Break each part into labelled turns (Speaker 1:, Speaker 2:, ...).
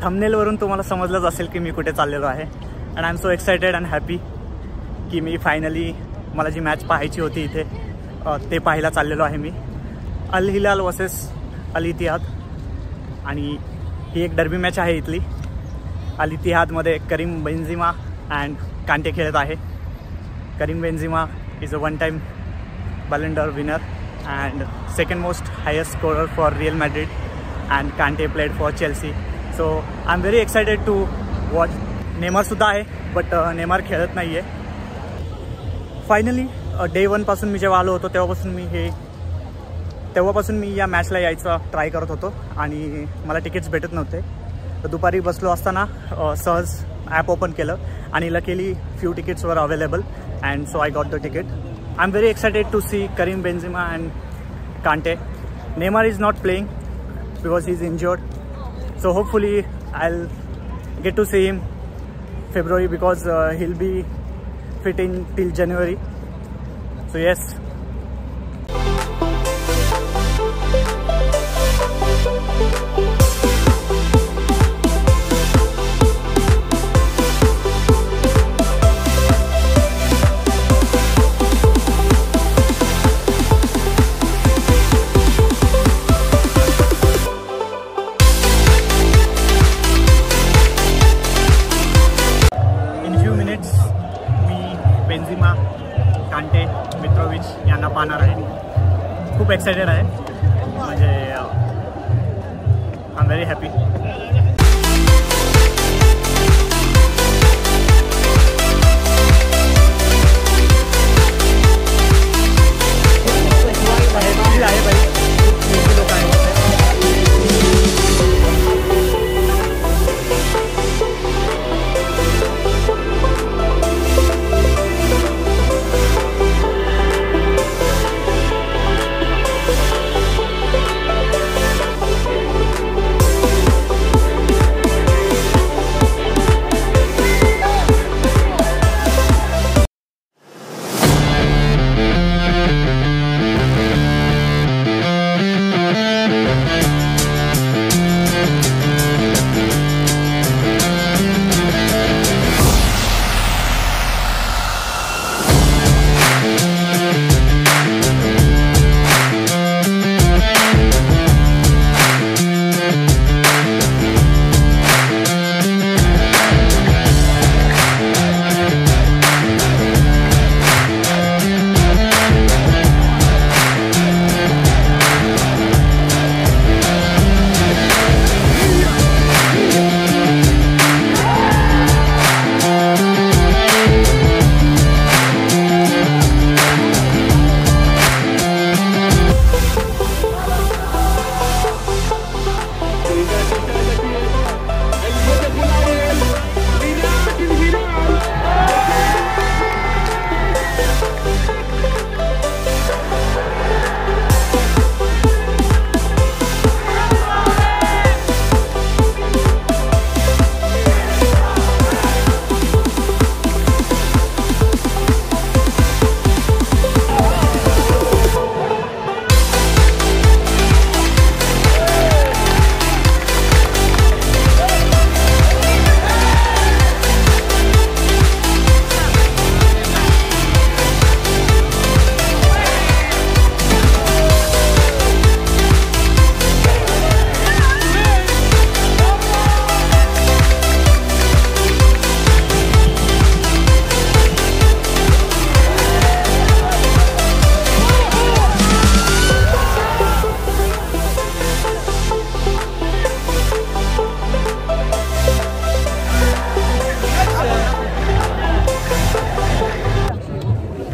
Speaker 1: थंबनेलवरून तुम्हाला समजलंच असेल की मी कुठे चाललेलो आहे. And I am so excited and happy की मी फायनली मला जी मॅच पाहायची होती इथे ते पाहायला चाललेलो आहे मी. अल हिलाल वर्सेस अल इतिहाद. आणि ही एक डर्बी मॅच आहे इथली. अल इतिहादमध्ये करीम बेंझिमा अँड कांटे खेळत आहे. Karim Benzema is a one time Ballon d'Or winner and second most highest scorer for Real Madrid and Kante played for Chelsea. So I am very excited to watch. नेमारसुद्धा आहे but Neymar खेळत नाही आहे. Finally day 1 पासून मी जेव्हा आलो होतो तेव्हापासून मी या मॅचला यायचा ट्राय करत होतो आणि मला तिकीट्स भेटत नव्हते. तर दुपारी बसलो असताना सहज ॲप ओपन केलं आणि लकीली फ्यू tickets वर available and so I got the ticket. I am very excited to see Karim Benzema and Kante. Neymar is not playing because he is injured. So hopefully I will get to see him February because he'll be fit in till January. So yes. बेंझिमा, कांटे, Mitrovic यांना पाहणार आहे. खूप excited आहे. म्हणजे I am very happy. आहे भाई लोक आहेत.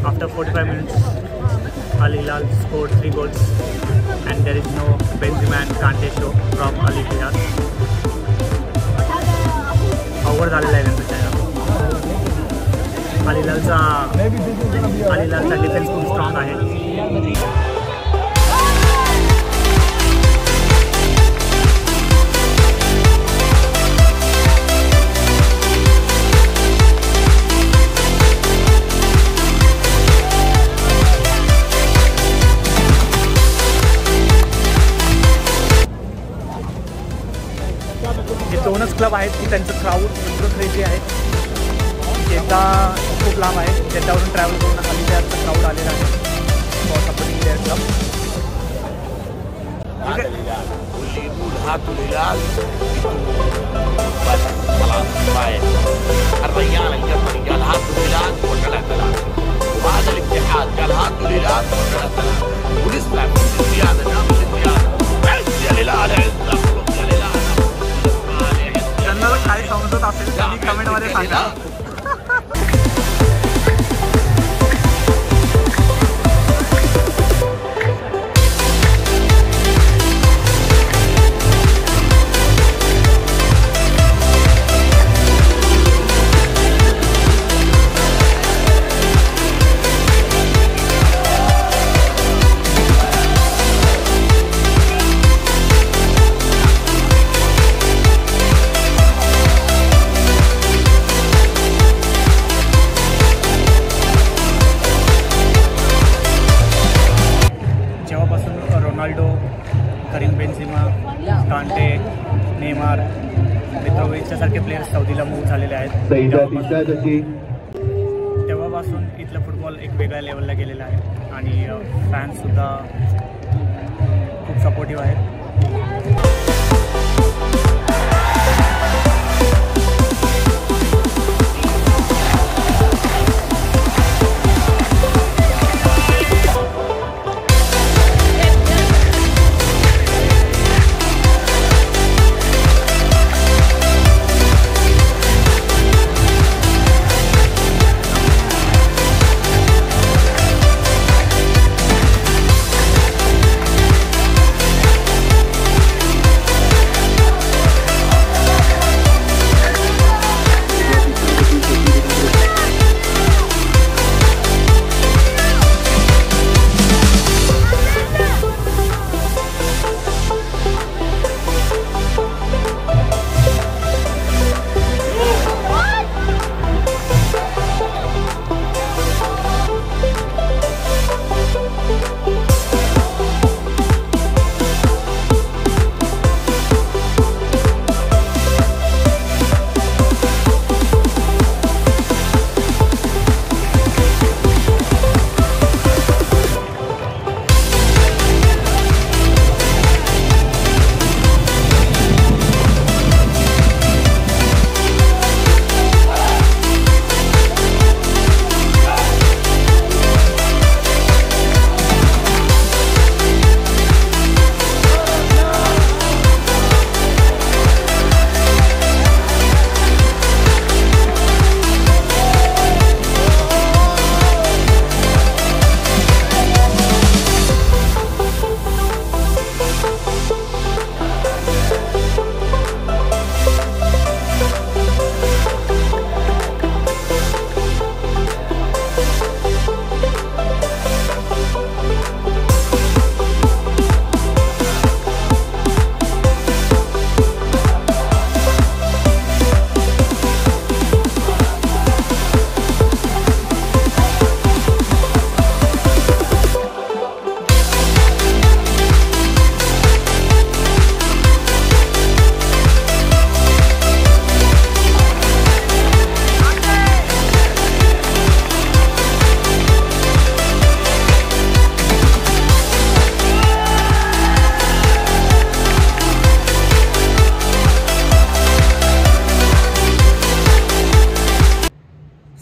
Speaker 1: After 45 minutes, Al Hilal scored 3 goals and there is no Benzema and Kante show from Al Ittihad. अवघड झालेला आहे त्यांचा चेहरा. अल हिलालचा डिफेन्स खूप स्ट्रॉंग आहे. हे दोनच क्लब आहेत की त्यांचं क्राऊड इतकं क्रेझी आहे. जेद्दा खूप लांब आहे, जेद्दावरून ट्रॅव्हल करून अलिजाचा क्राऊड आलेला आहे फॉर सपोर्टिंग देअर क्लब.
Speaker 2: واللي يقول هاتوا الهلال بس خلاص كفايه. الرجال القطري قال هاتوا الهلال و3-3 وهذا الاتحاد قال هاتوا الهلال و3-3 ونسمع من الزياده نعمل الزياده. عز يا الهلال عز اخلص يا الهلال
Speaker 1: त्यांना काय समजत असेल त्यांनी कमेंटमध्ये सांगा. रोनाल्डो, करीम बेन्झेमा, कांटे, नेमार, मित्रोविचसारखे प्लेयर्स सौदीला मूव्ह झालेले आहेत. तेव्हापासून इथलं फुटबॉल एक वेगळ्या लेवलला गेलेला आहे आणि फॅन्ससुद्धा खूप सपोर्टिव्ह आहेत.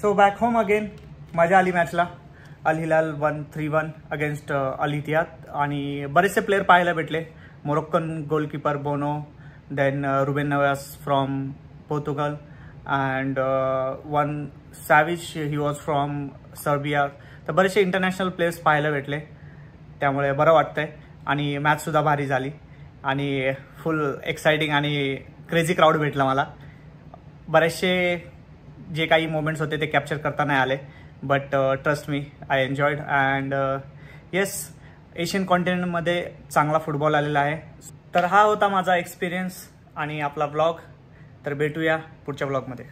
Speaker 1: So back home again. मजा आली मॅचला. अल हिलाल 1-3-1 अगेन्स्ट अल इतिहाद आणि बरेचसे प्लेयर पाहायला भेटले. Moroccan goalkeeper Bono, then Ruben Navas from Portugal and one Savic he was from Serbia. तर बरेचसे इंटरनॅशनल प्लेयर्स पाहायला भेटले, त्यामुळे बरं वाटतंय. आणि मॅचसुद्धा भारी झाली आणि फुल एक्साइटिंग आणि क्रेझी क्राऊड भेटला मला. बरेचसे जे काही मोमेंट्स होते ते कॅप्चर करता नाही आले, but trust me I enjoyed and yes, Asian कॉन्टिनेंटमध्ये चांगला फुटबॉल आलेला आहे. तर हा होता माझा एक्सपिरियन्स आणि आपला ब्लॉग. तर भेटूया पुढच्या ब्लॉगमध्ये.